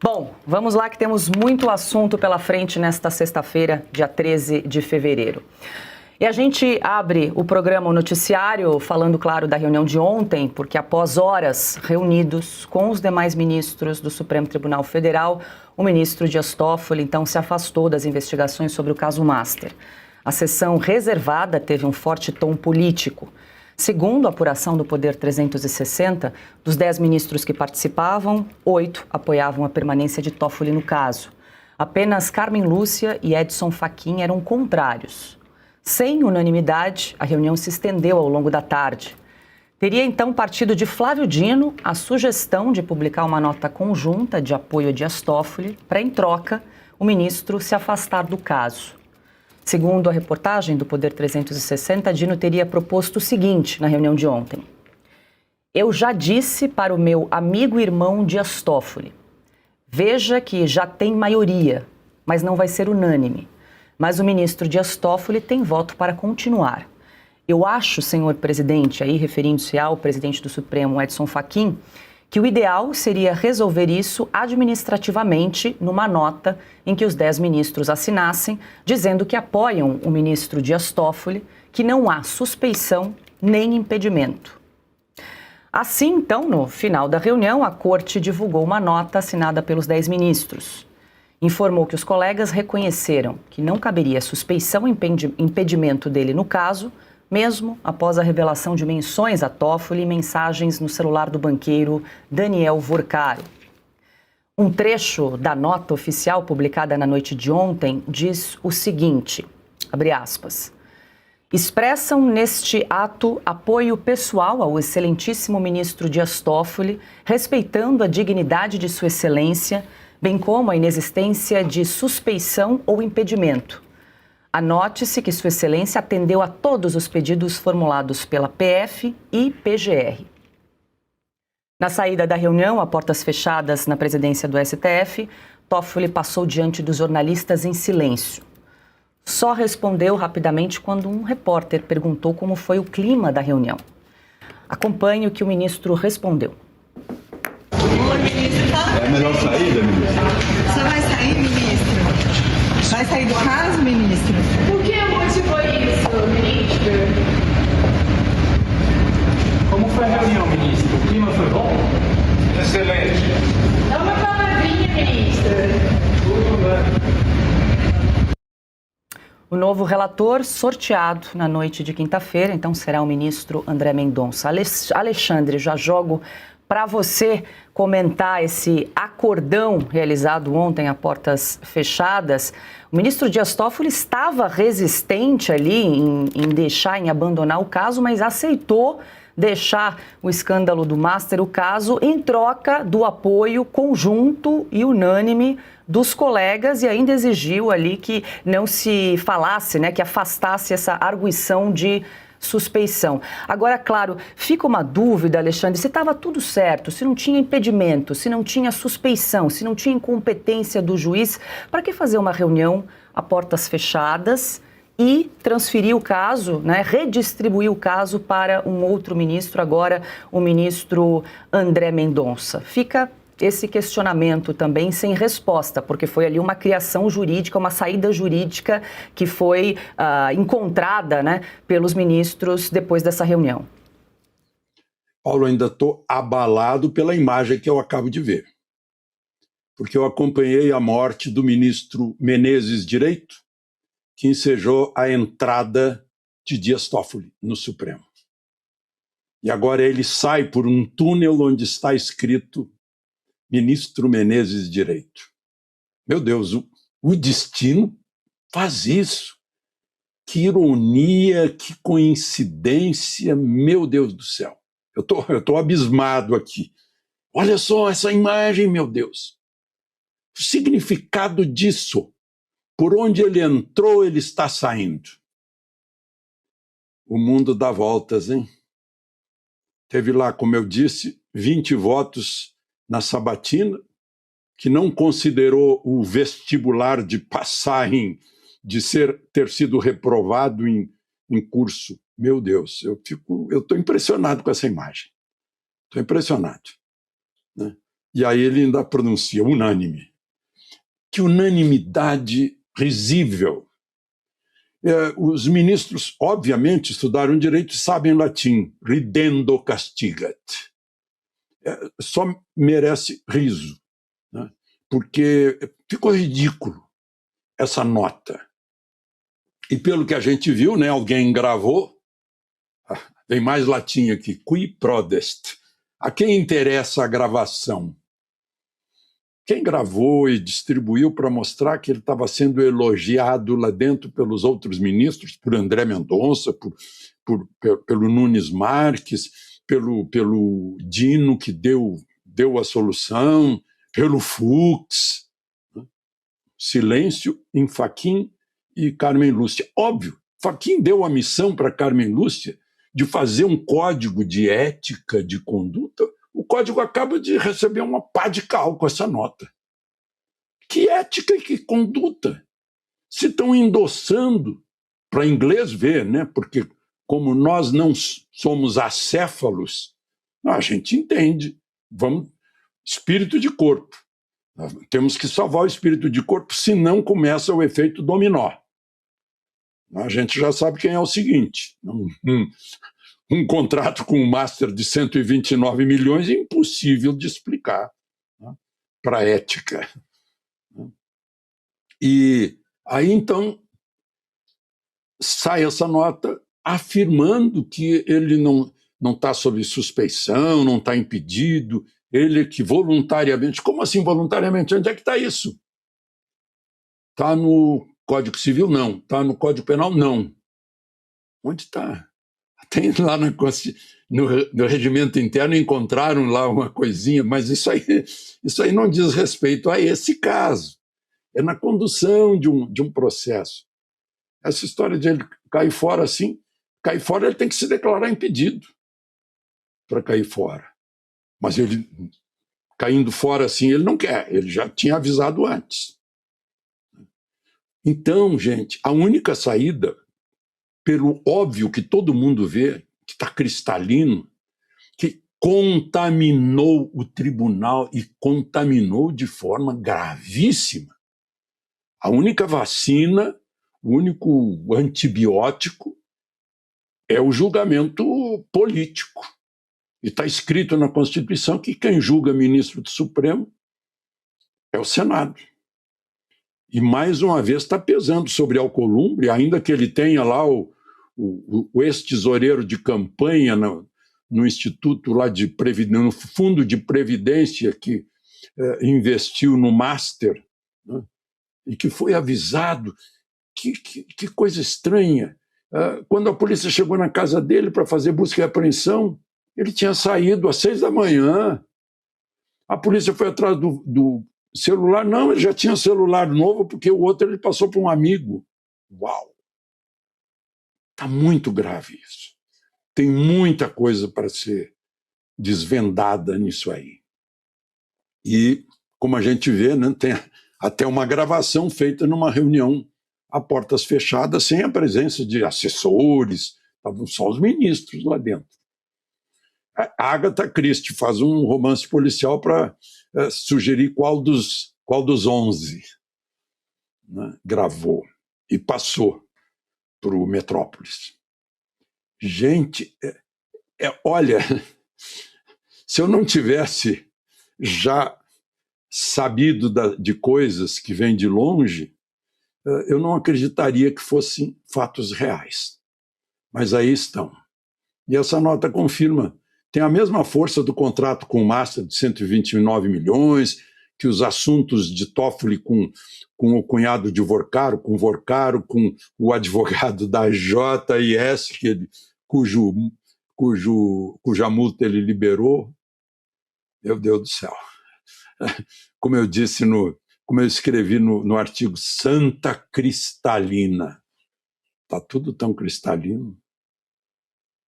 Bom, vamos lá que temos muito assunto pela frente nesta sexta-feira, dia 13 de fevereiro. E a gente abre o programa, o noticiário, falando, claro, da reunião de ontem, porque após horas reunidos com os demais ministros do Supremo Tribunal Federal, o ministro Dias Toffoli, então, se afastou das investigações sobre o caso Master. A sessão reservada teve um forte tom político. Segundo a apuração do Poder 360, dos 10 ministros que participavam, 8 apoiavam a permanência de Toffoli no caso. Apenas Carmen Lúcia e Edson Fachin eram contrários. Sem unanimidade, a reunião se estendeu ao longo da tarde. Teria então partido de Flávio Dino a sugestão de publicar uma nota conjunta de apoio a Dias Toffoli para, em troca, o ministro se afastar do caso. Segundo a reportagem do Poder 360, Dino teria proposto o seguinte na reunião de ontem. Eu já disse para o meu amigo e irmão Dias Toffoli, veja que já tem maioria, mas não vai ser unânime. Mas o ministro Dias Toffoli tem voto para continuar. Eu acho, senhor presidente, aí referindo-se ao presidente do Supremo, Edson Fachin, que o ideal seria resolver isso administrativamente numa nota em que os 10 ministros assinassem, dizendo que apoiam o ministro Dias Toffoli, que não há suspeição nem impedimento. Assim, então, no final da reunião, a Corte divulgou uma nota assinada pelos 10 ministros. Informou que os colegas reconheceram que não caberia suspeição e impedimento dele no caso, mesmo após a revelação de menções a Toffoli e mensagens no celular do banqueiro Daniel Vorcaro. Um trecho da nota oficial publicada na noite de ontem diz o seguinte, abre aspas, expressam neste ato apoio pessoal ao excelentíssimo ministro Dias Toffoli, respeitando a dignidade de sua excelência, bem como a inexistência de suspeição ou impedimento. Anote-se que Sua Excelência atendeu a todos os pedidos formulados pela PF e PGR. Na saída da reunião, a portas fechadas na presidência do STF, Toffoli passou diante dos jornalistas em silêncio. Só respondeu rapidamente quando um repórter perguntou como foi o clima da reunião. Acompanhe o que o ministro respondeu. É a melhor saída, ministro? Você vai sair, ministro? Vai sair do caso, ministro? Por que motivou isso, ministro? Como foi a reunião, ministro? O clima foi bom? Excelente. Dá uma palavrinha, ministro. Tudo bem. O novo relator sorteado na noite de quinta-feira, então será o ministro André Mendonça. Alexandre, já jogo para você comentar esse acordão realizado ontem a portas fechadas. O ministro Dias Toffoli estava resistente ali em abandonar o caso, mas aceitou deixar o escândalo do Master, o caso, em troca do apoio conjunto e unânime dos colegas e ainda exigiu ali que não se falasse, né, que afastasse essa arguição de suspeição. Agora, claro, fica uma dúvida, Alexandre, se estava tudo certo, se não tinha impedimento, se não tinha suspeição, se não tinha incompetência do juiz, para que fazer uma reunião a portas fechadas e transferir o caso, né, redistribuir o caso para um outro ministro, agora o ministro André Mendonça? Fica esse questionamento também sem resposta, porque foi ali uma criação jurídica, uma saída jurídica que foi encontrada, né, pelos ministros depois dessa reunião. Paulo, ainda estou abalado pela imagem que eu acabo de ver, porque eu acompanhei a morte do ministro Menezes Direito, que ensejou a entrada de Dias Toffoli no Supremo. E agora ele sai por um túnel onde está escrito Ministro Menezes Direito. Meu Deus, o destino faz isso. Que ironia, que coincidência, meu Deus do céu. Eu tô abismado aqui. Olha só essa imagem, meu Deus. O significado disso. Por onde ele entrou, ele está saindo. O mundo dá voltas, hein? Teve lá, como eu disse, 20 votos na sabatina, que não considerou o vestibular de passagem, de ter sido reprovado em curso. Meu Eu estou impressionado com essa imagem. Estou impressionado. Né? E aí ele ainda pronuncia unânime. Que unanimidade risível. Os ministros, obviamente, estudaram direito e sabem latim. Ridendo castigat. Só merece riso, né? Porque ficou ridículo essa nota. E pelo que a gente viu, né, alguém gravou, vem mais latim aqui, qui prodest. A quem interessa a gravação? Quem gravou e distribuiu para mostrar que ele estava sendo elogiado lá dentro pelos outros ministros, por André Mendonça, pelo Nunes Marques, pelo Dino, que deu a solução, pelo Fux. Silêncio em Fachin e Carmen Lúcia. Óbvio, Fachin deu a missão para Carmen Lúcia de fazer um código de ética, de conduta. O código acaba de receber uma pá de cal com essa nota. Que ética e que conduta? Se estão endossando, para inglês ver, né? Porque como nós não somos acéfalos, a gente entende. Vamos, espírito de corpo. Nós temos que salvar o espírito de corpo, senão começa o efeito dominó. A gente já sabe quem é o seguinte. Um contrato com um master de 129 milhões é impossível de explicar, né, para a ética. E aí, então, sai essa nota afirmando que ele não está sob suspeição, não está impedido, ele que voluntariamente... Como assim voluntariamente? Onde é que está isso? Está no Código Civil? Não. Está no Código Penal? Não. Onde está? Tem lá no regimento interno, encontraram lá uma coisinha, mas isso aí não diz respeito a esse caso. É na condução de um processo. Essa história de ele cair fora assim, cair fora ele tem que se declarar impedido para cair fora. Mas ele, caindo fora assim, ele não quer, ele já tinha avisado antes. Então, gente, a única saída, pelo óbvio que todo mundo vê, que está cristalino, que contaminou o tribunal e contaminou de forma gravíssima. A única vacina, o único antibiótico é o julgamento político. E está escrito na Constituição que quem julga ministro do Supremo é o Senado. E mais uma vez está pesando sobre Alcolumbre, ainda que ele tenha lá o ex-tesoureiro de campanha no Instituto lá no Fundo de Previdência que investiu no Master, né, e que foi avisado. Que coisa estranha. Quando a polícia chegou na casa dele para fazer busca e apreensão, ele tinha saído às 6 da manhã. A polícia foi atrás do celular. Não, ele já tinha celular novo, porque o outro ele passou para um amigo. Uau! Está muito grave isso. Tem muita coisa para ser desvendada nisso aí. E, como a gente vê, né, tem até uma gravação feita numa reunião a portas fechadas, sem a presença de assessores, estavam só os ministros lá dentro. A Agatha Christie faz um romance policial para sugerir qual dos 11, né, gravou e passou para o Metrópolis. Gente, olha, se eu não tivesse já sabido de coisas que vêm de longe, eu não acreditaria que fossem fatos reais. Mas aí estão. E essa nota confirma, tem a mesma força do contrato com o Master de 129 milhões, que os assuntos de Toffoli com o cunhado de Vorcaro, com o advogado da JIS, cuja multa ele liberou. Meu Deus do céu. Como eu disse, como eu escrevi no artigo, Santa Cristalina. Está tudo tão cristalino.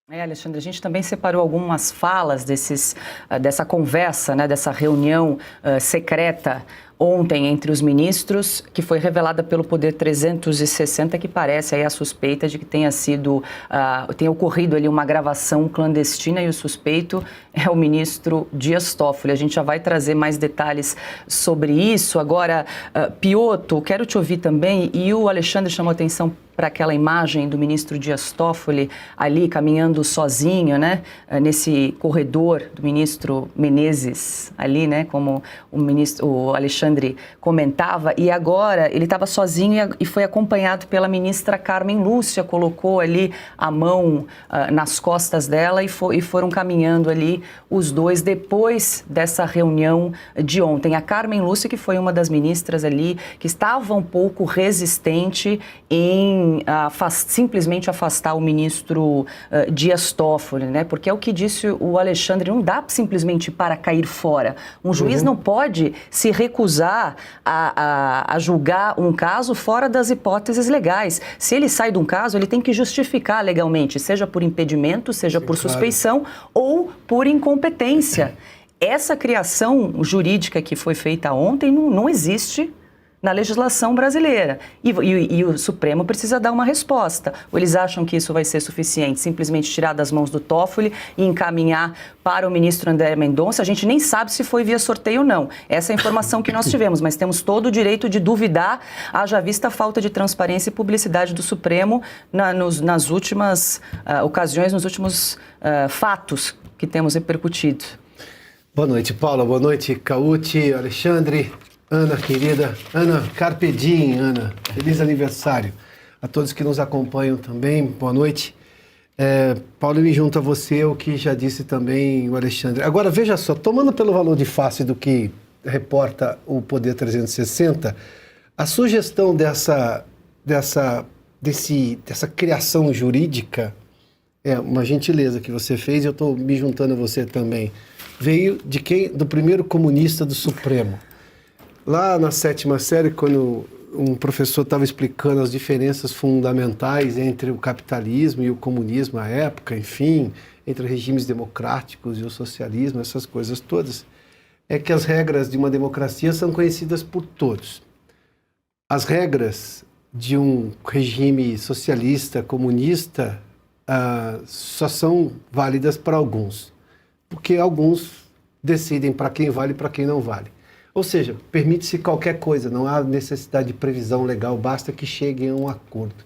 Alexandre, a gente também separou algumas falas dessa conversa, né, dessa reunião secreta ontem entre os ministros, que foi revelada pelo Poder 360, que parece aí a suspeita de que tenha ocorrido ali uma gravação clandestina, e o suspeito é o ministro Dias Toffoli. A gente já vai trazer mais detalhes sobre isso. Agora, Piotto, quero te ouvir também, e o Alexandre chamou atenção para aquela imagem do ministro Dias Toffoli ali caminhando sozinho, né, nesse corredor do ministro Menezes ali, né, como o Alexandre comentava, e agora ele estava sozinho e foi acompanhado pela ministra Carmen Lúcia, colocou ali a mão nas costas dela e foram caminhando ali os dois depois dessa reunião de ontem. A Carmen Lúcia, que foi uma das ministras ali que estava um pouco resistente em simplesmente afastar o ministro Dias Toffoli, né? Porque é o que disse o Alexandre, não dá simplesmente para cair fora. Um juiz não pode se recusar a julgar um caso fora das hipóteses legais. Se ele sai de um caso, ele tem que justificar legalmente, seja por impedimento, seja por suspeição ou por incompetência. Essa criação jurídica que foi feita ontem não existe na legislação brasileira. E o Supremo precisa dar uma resposta. Ou eles acham que isso vai ser suficiente? Simplesmente tirar das mãos do Toffoli e encaminhar para o ministro André Mendonça? A gente nem sabe se foi via sorteio ou não. Essa é a informação que nós tivemos, mas temos todo o direito de duvidar, haja vista a falta de transparência e publicidade do Supremo nas últimas ocasiões, nos últimos fatos que temos repercutido. Boa noite, Paula. Boa noite, Cauti, Alexandre. Ana, querida, Ana, carpe diem, Ana, feliz aniversário a todos que nos acompanham também, boa noite. Paulo, me junto a você, o que já disse também o Alexandre. Agora, veja só, tomando pelo valor de face do que reporta o Poder 360, a sugestão dessa criação jurídica, uma gentileza que você fez, e eu estou me juntando a você também, veio de quem? Do primeiro comunista do Supremo. Lá na 7ª série, quando um professor estava explicando as diferenças fundamentais entre o capitalismo e o comunismo à época, enfim, entre regimes democráticos e o socialismo, essas coisas todas, é que as regras de uma democracia são conhecidas por todos. As regras de um regime socialista, comunista, só são válidas para alguns, porque alguns decidem para quem vale e para quem não vale. Ou seja, permite-se qualquer coisa, não há necessidade de previsão legal, basta que cheguem a um acordo.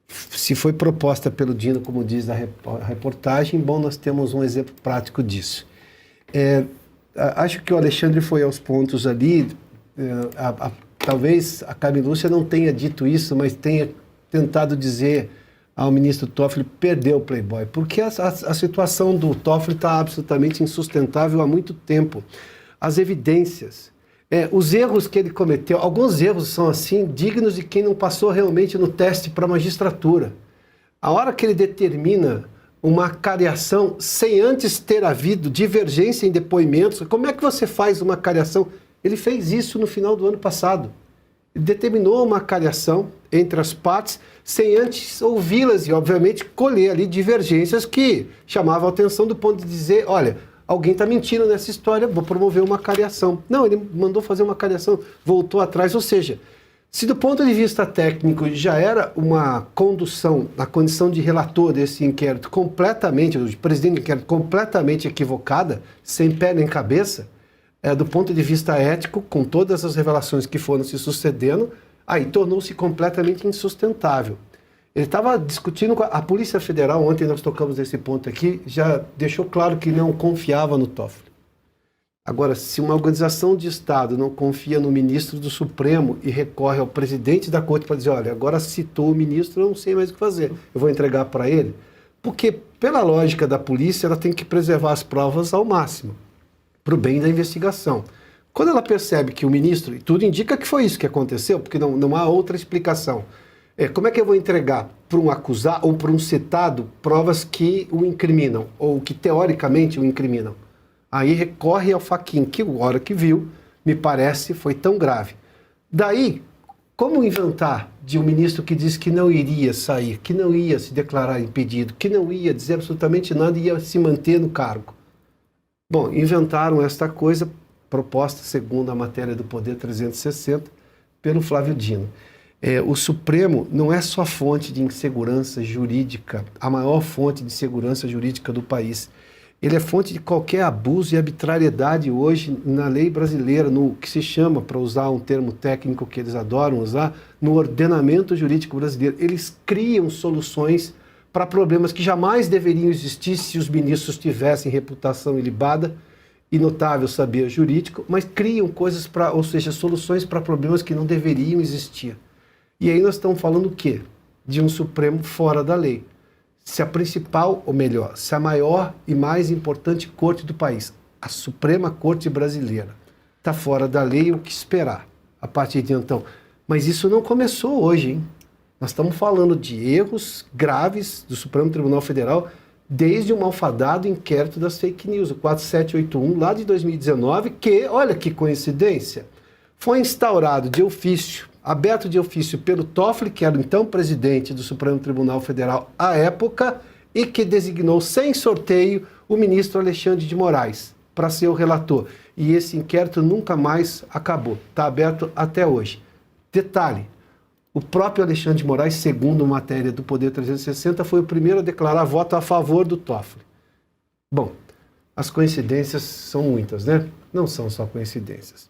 Se foi proposta pelo Dino, como diz a reportagem, bom, nós temos um exemplo prático disso. Acho que o Alexandre foi aos pontos ali, talvez a Carmen Lúcia não tenha dito isso, mas tenha tentado dizer ao ministro Toffoli perder o Playboy, porque a situação do Toffoli está absolutamente insustentável há muito tempo. As evidências, os erros que ele cometeu, alguns erros são assim, dignos de quem não passou realmente no teste para a magistratura. A hora que ele determina uma cariação sem antes ter havido divergência em depoimentos, como é que você faz uma cariação? Ele fez isso no final do ano passado. Ele determinou uma cariação entre as partes sem antes ouvi-las e, obviamente, colher ali divergências que chamavam a atenção do ponto de dizer, olha, alguém está mentindo nessa história, vou promover uma cariação. Não, ele mandou fazer uma cariação, voltou atrás. Ou seja, se do ponto de vista técnico já era uma condução, na condição de relator desse inquérito completamente, de presidente do inquérito completamente equivocada, sem pé nem cabeça, do ponto de vista ético, com todas as revelações que foram se sucedendo, aí tornou-se completamente insustentável. Ele estava discutindo com a Polícia Federal, ontem nós tocamos esse ponto aqui, já deixou claro que não confiava no Toffoli. Agora, se uma organização de Estado não confia no ministro do Supremo e recorre ao presidente da Corte para dizer, olha, agora citou o ministro, eu não sei mais o que fazer, eu vou entregar para ele, porque, pela lógica da polícia, ela tem que preservar as provas ao máximo, para o bem da investigação. Quando ela percebe que o ministro, e tudo indica que foi isso que aconteceu, porque não há outra explicação, como é que eu vou entregar para um acusado ou para um citado provas que o incriminam, ou que teoricamente o incriminam? Aí recorre ao Fachin, que a hora que viu, me parece, foi tão grave. Daí, como inventar de um ministro que disse que não iria sair, que não ia se declarar impedido, que não ia dizer absolutamente nada e ia se manter no cargo? Bom, inventaram esta coisa proposta, segundo a matéria do Poder 360, pelo Flávio Dino. O Supremo não é só fonte de insegurança jurídica, a maior fonte de segurança jurídica do país. Ele é fonte de qualquer abuso e arbitrariedade hoje na lei brasileira, no que se chama, para usar um termo técnico que eles adoram usar, no ordenamento jurídico brasileiro. Eles criam soluções para problemas que jamais deveriam existir se os ministros tivessem reputação ilibada e notável saber jurídico, mas criam coisas ou seja, soluções para problemas que não deveriam existir. E aí nós estamos falando o quê? De um Supremo fora da lei. Se a principal, ou melhor, se a maior e mais importante corte do país, a Suprema Corte Brasileira, está fora da lei, o que esperar a partir de então? Mas isso não começou hoje, hein? Nós estamos falando de erros graves do Supremo Tribunal Federal desde o malfadado inquérito das fake news, o 4781, lá de 2019, que, olha que coincidência, foi instaurado de ofício, aberto de ofício pelo Toffoli, que era então presidente do Supremo Tribunal Federal à época, e que designou sem sorteio o ministro Alexandre de Moraes para ser o relator. E esse inquérito nunca mais acabou, está aberto até hoje. Detalhe, o próprio Alexandre de Moraes, segundo matéria do Poder 360, foi o primeiro a declarar voto a favor do Toffoli. Bom, as coincidências são muitas, né? Não são só coincidências.